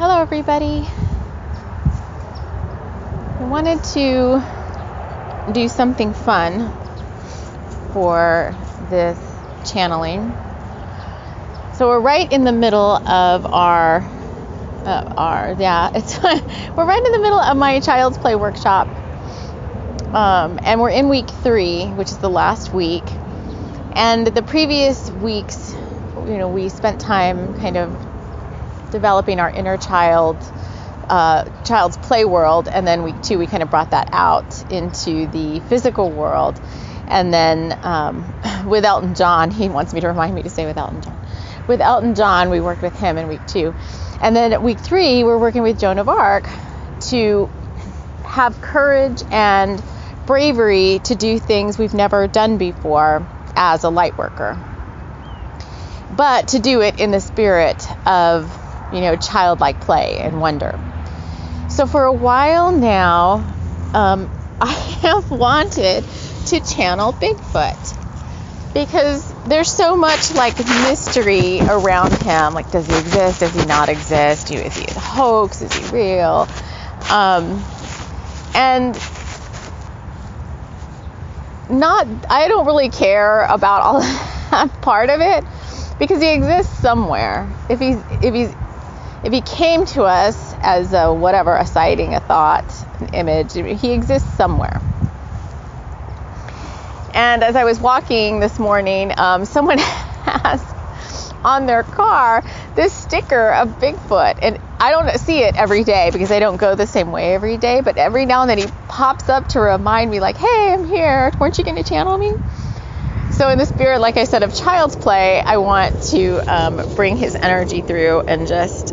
Hello everybody. I wanted to do something fun for this channeling. So we're right in the middle of we're right in the middle of my Child's Play workshop. And we're in week 3, which is the last week. And the previous weeks, we spent time kind of developing our inner child's play world, and then week 2 we kind of brought that out into the physical world. And then with Elton John, he wants me to remind me to say with Elton John, we worked with him in week 2. And then at week 3 we're working with Joan of Arc to have courage and bravery to do things we've never done before as a light worker, but to do it in the spirit of childlike play and wonder. So for a while now, I have wanted to channel Bigfoot because there's so much mystery around him. Does he exist? Does he not exist? Is he a hoax? Is he real? And I don't really care about all that part of it because he exists somewhere. If he came to us as a sighting, a thought, an image, he exists somewhere. And as I was walking this morning, someone has on their car this sticker of Bigfoot, and I don't see it every day because I don't go the same way every day, but every now and then he pops up to remind me hey, I'm here, weren't you going to channel me? So in the spirit, like I said, of Child's Play, I want to bring his energy through and just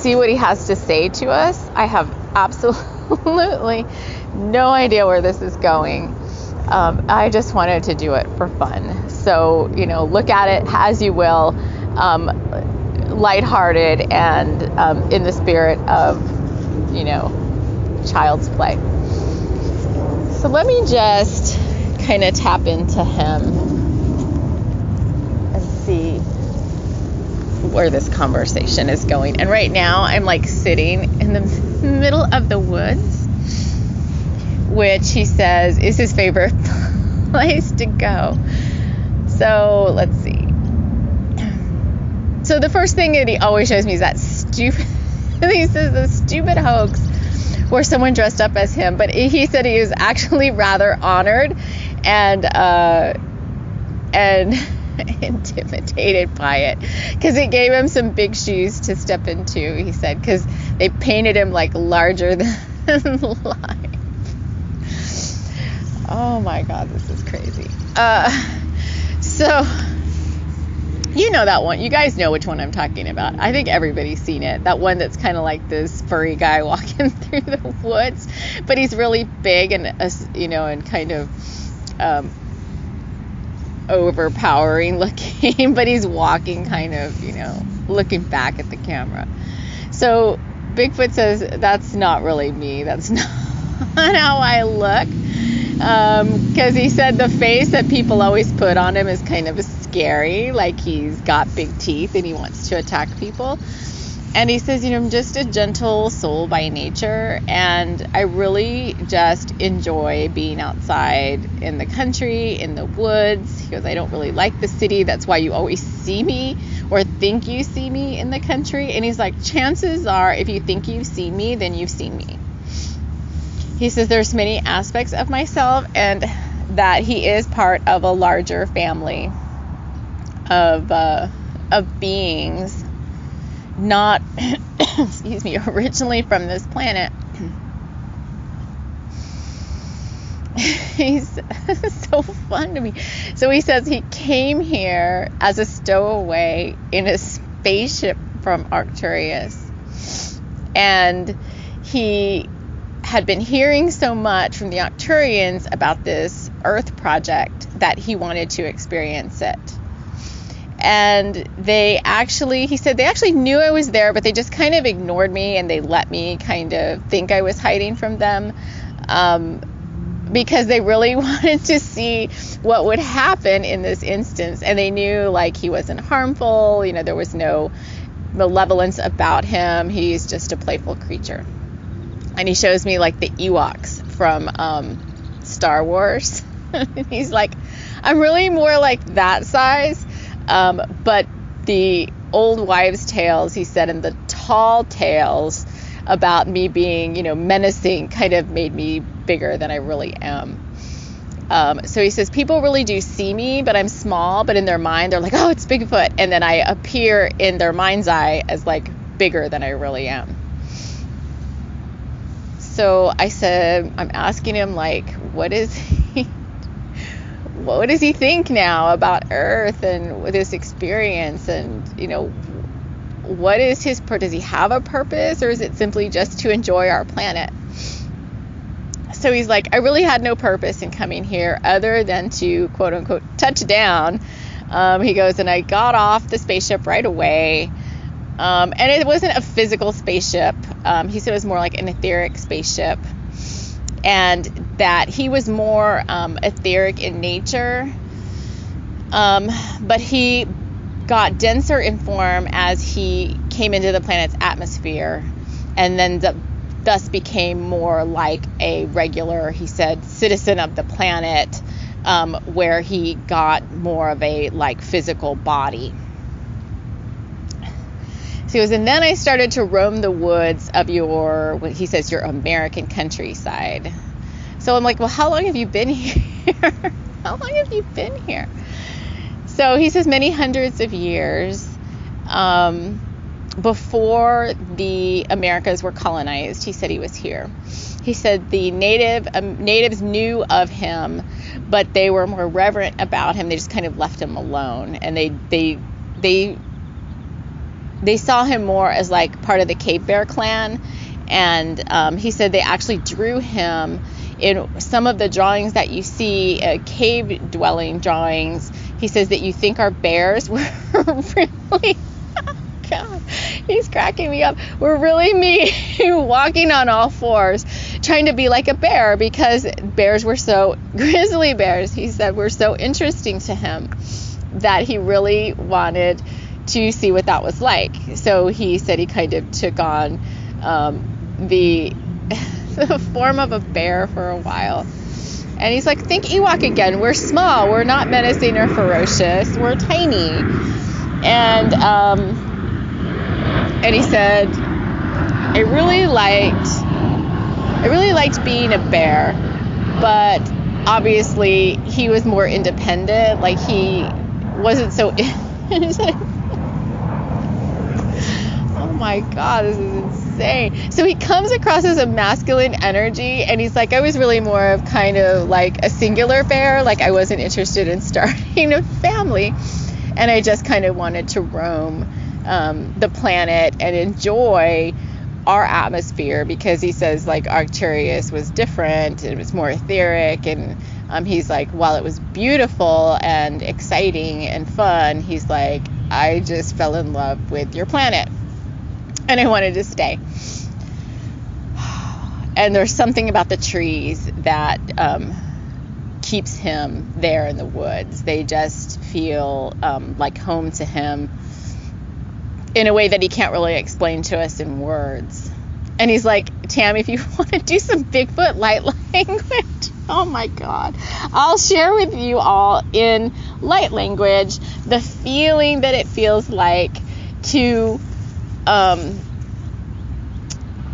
see what he has to say to us. I have absolutely no idea where this is going. I just wanted to do it for fun. So, look at it as you will, lighthearted and in the spirit of, Child's Play. So let me just kind of tap into him and see where this conversation is going. And right now I'm sitting in the middle of the woods, which he says is his favorite place to go. So let's see. So the first thing that he always shows me is that stupid, he says the stupid hoax where someone dressed up as him. But he said he was actually rather honored and intimidated by it because it gave him some big shoes to step into, he said, because they painted him larger than life. Oh my God, this is crazy. So you know that one. You guys know which one I'm talking about. I think everybody's seen it. That one that's kind of like this furry guy walking through the woods, but he's really big and and kind of overpowering looking, but he's walking kind of, looking back at the camera. So Bigfoot says, that's not really me. That's not how I look. Because he said the face that people always put on him is kind of scary, he's got big teeth and he wants to attack people. And he says, I'm just a gentle soul by nature, and I really just enjoy being outside in the country, in the woods. He goes, I don't really like the city. That's why you always see me or think you see me in the country. And he's like, chances are if you think you've seen me, then you've seen me. He says there's many aspects of myself, and that he is part of a larger family of beings, not originally from this planet. He's so fun to me. So he says he came here as a stowaway in a spaceship from Arcturus, and he had been hearing so much from the Arcturians about this Earth project that he wanted to experience it. And he said they actually knew I was there, but they just kind of ignored me, and they let me kind of think I was hiding from them, because they really wanted to see what would happen in this instance. And they knew he wasn't harmful, there was no malevolence about him. He's just a playful creature. And he shows me like the Ewoks from Star Wars. He's like, I'm really more like that size. But the old wives' tales, he said, and the tall tales about me being, menacing kind of made me bigger than I really am. So he says, people really do see me, but I'm small, but in their mind, they're like, oh, it's Bigfoot. And then I appear in their mind's eye as like bigger than I really am. So I said, I'm asking him, like, what does he think now about Earth and with this experience? And, what is does he have a purpose, or is it simply just to enjoy our planet? So he's like, I really had no purpose in coming here other than to, quote unquote, touch down. He goes, and I got off the spaceship right away. And it wasn't a physical spaceship. He said it was more like an etheric spaceship. And that he was more etheric in nature. But he got denser in form as he came into the planet's atmosphere. And then thus became more like a regular, he said, citizen of the planet, where he got more of a like physical body. So he goes, and then I started to roam the woods of your American countryside. So I'm like, well, how long have you been here? How long have you been here? So he says many hundreds of years. Before the Americas were colonized, he said he was here. He said the natives knew of him, but they were more reverent about him. They just kind of left him alone, and they saw him more as like part of the Cape Bear clan. And he said they actually drew him in some of the drawings that you see, cave dwelling drawings. He says that you think our bears were really. God, he's cracking me up. We're really me walking on all fours, trying to be like a bear, because bears were grizzly bears, he said, were so interesting to him that he really wanted to see what that was like. So he said he kind of took on the form of a bear for a while. And he's like, think Ewok again. We're small. We're not menacing or ferocious. We're tiny. And he said, I really liked being a bear, but obviously he was more independent. Like, he wasn't so. Oh my God, this is insane. So he comes across as a masculine energy, and he's like, I was really more of kind of like a singular bear. Like, I wasn't interested in starting a family, and I just kind of wanted to roam the planet and enjoy our atmosphere, because he says like Arcturus was different, it was more etheric, and he's like, while it was beautiful and exciting and fun, he's like, I just fell in love with your planet and I wanted to stay. And there's something about the trees that keeps him there in the woods. They just feel like home to him in a way that he can't really explain to us in words. And he's like, Tammy, if you want to do some Bigfoot light language, oh my God, I'll share with you all in light language the feeling that it feels like to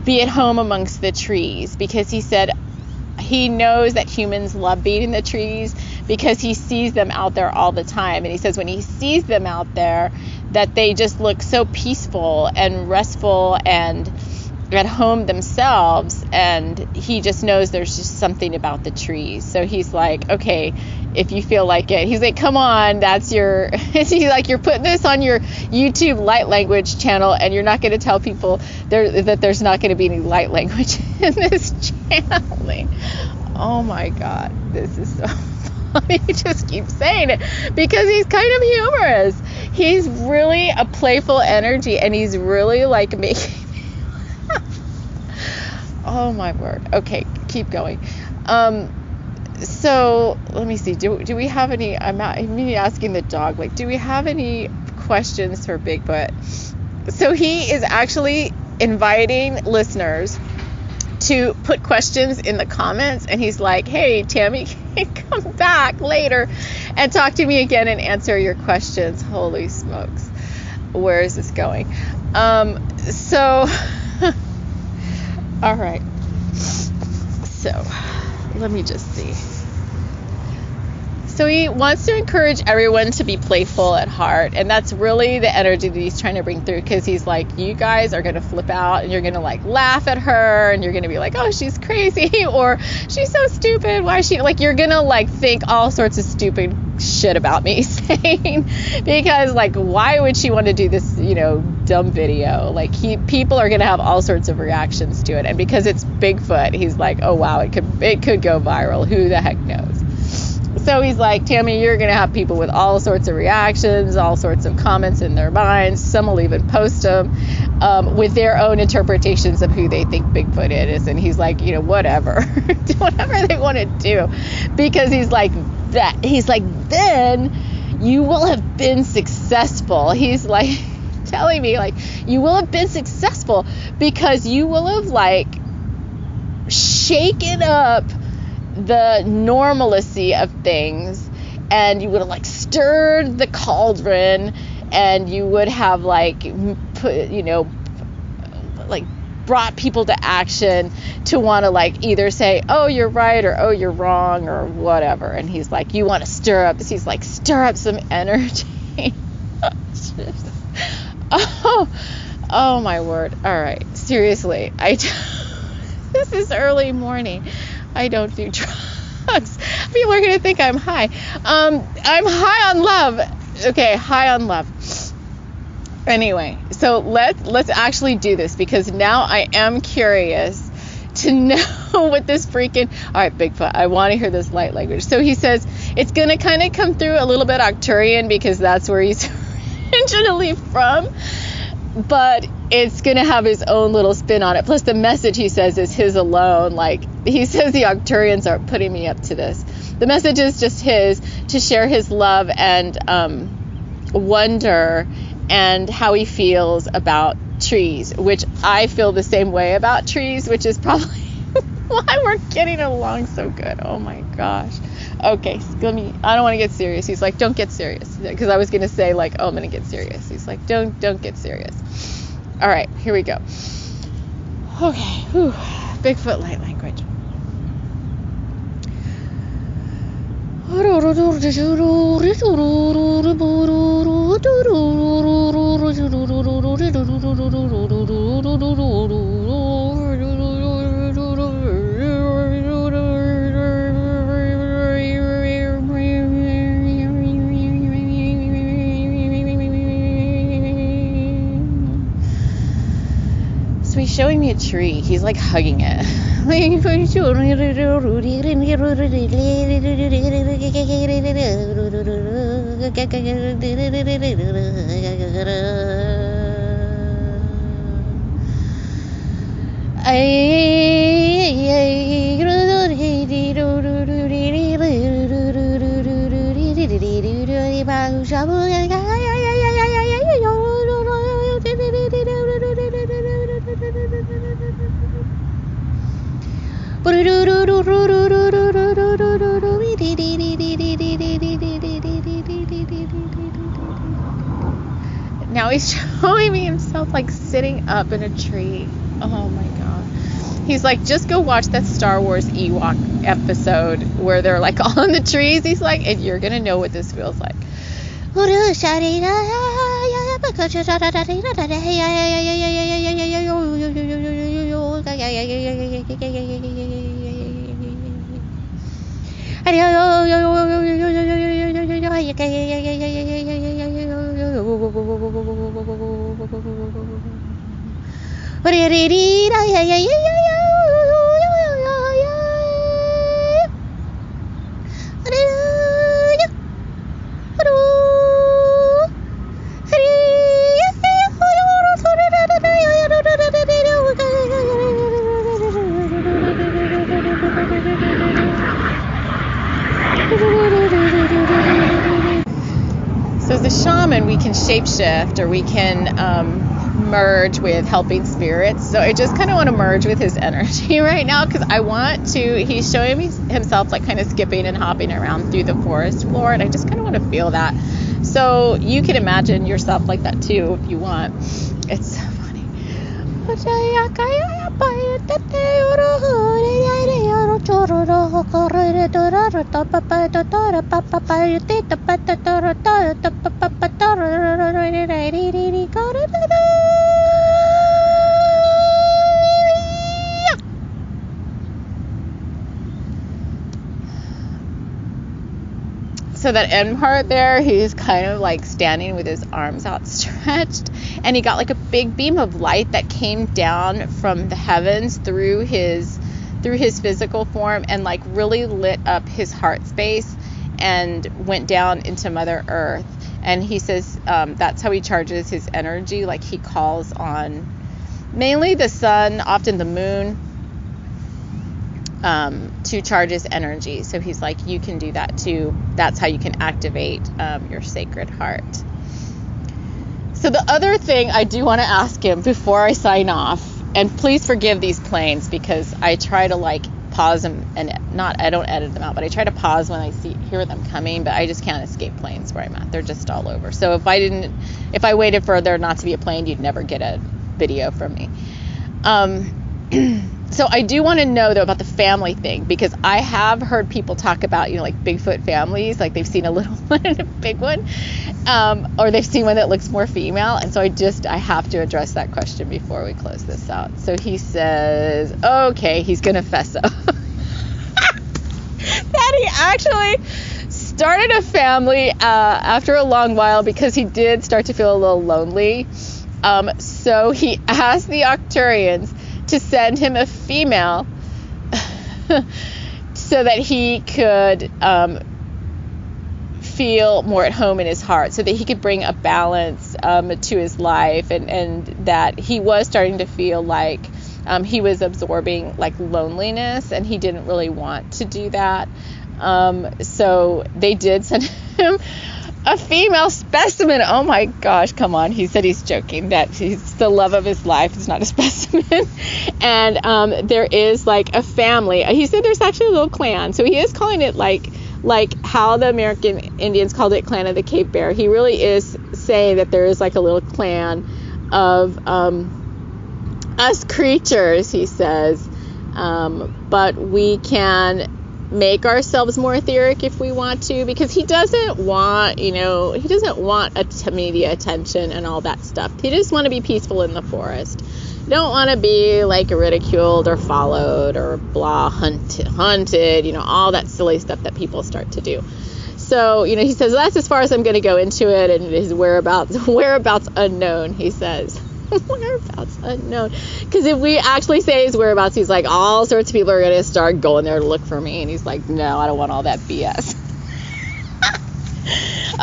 be at home amongst the trees. Because he said he knows that humans love being in the trees because he sees them out there all the time. And he says when he sees them out there, that they just look so peaceful and restful and at home themselves, and he just knows there's just something about the trees. So he's like, okay, if you feel like it, he's like, come on, that's your, he's like, you're putting this on your YouTube light language channel, and you're not going to tell people that there's not going to be any light language in this channel. Oh my God, this is so funny. He just keeps saying it because he's kind of humorous. He's really a playful energy, and he's really like making me laugh. Oh my word. Okay, keep going. So let me see. Do we have any? I'm asking the dog. Like, do we have any questions for Bigfoot? So he is actually inviting listeners to put questions in the comments, and he's like, hey, Tammy, come back later and talk to me again and answer your questions. Holy smokes. Where is this going? So, all right. So, let me just see. So he wants to encourage everyone to be playful at heart, and that's really the energy that he's trying to bring through, because he's like, you guys are going to flip out and you're going to like laugh at her and you're going to be like, oh, she's crazy, or she's so stupid, why is she, like, you're going to like think all sorts of stupid shit about me saying, because like, why would she want to do this, dumb video? Like, people are going to have all sorts of reactions to it, and because it's Bigfoot, he's like, oh wow, it could go viral, who the heck knows. So he's like, Tammy, you're going to have people with all sorts of reactions, all sorts of comments in their minds. Some will even post them with their own interpretations of who they think Bigfoot is. And he's like, whatever. Do whatever they want to do. Because he's like, then you will have been successful. He's like telling me, like, you will have been successful because you will have, like, shaken up the normalcy of things, and you would have like stirred the cauldron, and you would have like put, like brought people to action to want to like either say, oh, you're right, or oh, you're wrong, or whatever. And he's like, you want to stir up some energy. Oh my word. All right, seriously, this is early morning. I don't do drugs. People are going to think I'm high. I'm high on love. Okay, high on love. Anyway, so let's actually do this, because now I am curious to know what this freaking... All right, Bigfoot, I want to hear this light language. So he says it's going to kind of come through a little bit Arcturian, because that's where he's originally from. But it's going to have his own little spin on it. Plus the message, he says, is his alone. Like, he says the Arcturians aren't putting me up to this. The message is just his, to share his love and wonder and how he feels about trees, which I feel the same way about trees, which is probably why we're getting along so good. Oh my gosh. Okay, I don't want to get serious. He's like, don't get serious. Because I was going to say, like, oh, I'm going to get serious. He's like, don't get serious. All right, here we go. Okay, whew. Bigfoot light language. So he's showing me a tree. He's like hugging it. Now he's showing me himself like sitting up in a tree. Oh my god. He's like, just go watch that Star Wars Ewok episode where they're like all in the trees. He's like, and you're gonna know what this feels like. So as a shaman, we can shapeshift, or we can merge with helping spirits. So I just kind of want to merge with his energy right now, because I want to, he's showing me himself like kind of skipping and hopping around through the forest floor, and I just kind of want to feel that. So you can imagine yourself like that too if you want. It's so funny. So that end part there, he's kind of like standing with his arms outstretched, and he got like a big beam of light that came down from the heavens through his physical form, and like really lit up his heart space and went down into Mother Earth. And he says that's how he charges his energy. Like he calls on mainly the sun, often the moon, to charge his energy. So he's like, you can do that too. That's how you can activate your sacred heart. So the other thing I do want to ask him before I sign off, and please forgive these planes because I try to like pause them, and I don't edit them out, but I try to pause when I hear them coming, but I just can't escape planes where I'm at. They're just all over. So if I waited for there not to be a plane, you'd never get a video from me. So I do want to know though about the family thing, because I have heard people talk about, like Bigfoot families, like they've seen a little one and a big one, or they've seen one that looks more female. And so I have to address that question before we close this out. So he says, okay, he's going to fess up that he actually started a family after a long while because he did start to feel a little lonely. So he asked the Arcturians to send him a female so that he could feel more at home in his heart, so that he could bring a balance to his life, and that he was starting to feel like he was absorbing like loneliness, and he didn't really want to do that. So they did send him a female specimen. Oh my gosh, come on. He said he's joking, that he's the love of his life. It's not a specimen. And there is like a family. He said there's actually a little clan. So he is calling it like how the American Indians called it, Clan of the Cape Bear. He really is saying that there is like a little clan of us creatures, he says. But we can make ourselves more etheric if we want to, because he doesn't want media attention and all that stuff. He just want to be peaceful in the forest. You don't want to be like ridiculed or followed or hunted, all that silly stuff that people start to do. So, he says, well, that's as far as I'm going to go into it, and his whereabouts unknown, he says. Whereabouts unknown, because if we actually say his whereabouts, he's like, all sorts of people are going to start going there to look for me, and he's like, no, I don't want all that BS.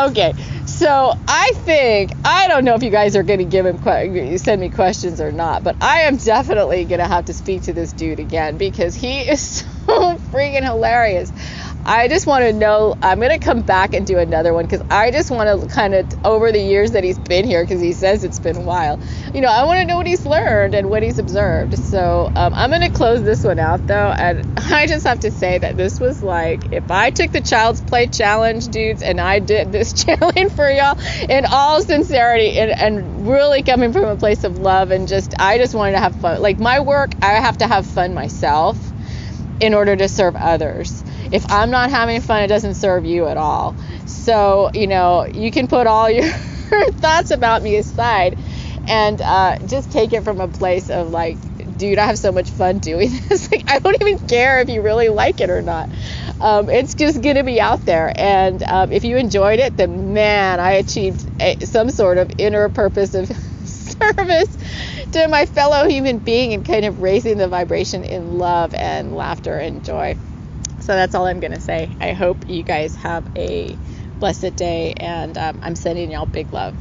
Okay, so I don't know if you guys are going to send me questions or not, but I am definitely going to have to speak to this dude again, because he is so freaking hilarious. I just want to know, I'm going to come back and do another one, because I just want to kind of, over the years that he's been here, because he says it's been a while, I want to know what he's learned and what he's observed. So I'm going to close this one out, though, and I just have to say that this was like, if I took the Child's Play challenge, dudes, and I did this channeling for y'all in all sincerity and really coming from a place of love, and I just wanted to have fun. Like my work, I have to have fun myself in order to serve others. If I'm not having fun, it doesn't serve you at all. So, you can put all your thoughts about me aside and just take it from a place of like, dude, I have so much fun doing this. Like, I don't even care if you really like it or not. It's just going to be out there. And if you enjoyed it, then man, I achieved some sort of inner purpose of service to my fellow human being, and kind of raising the vibration in love and laughter and joy. So that's all I'm going to say. I hope you guys have a blessed day, and I'm sending y'all big love.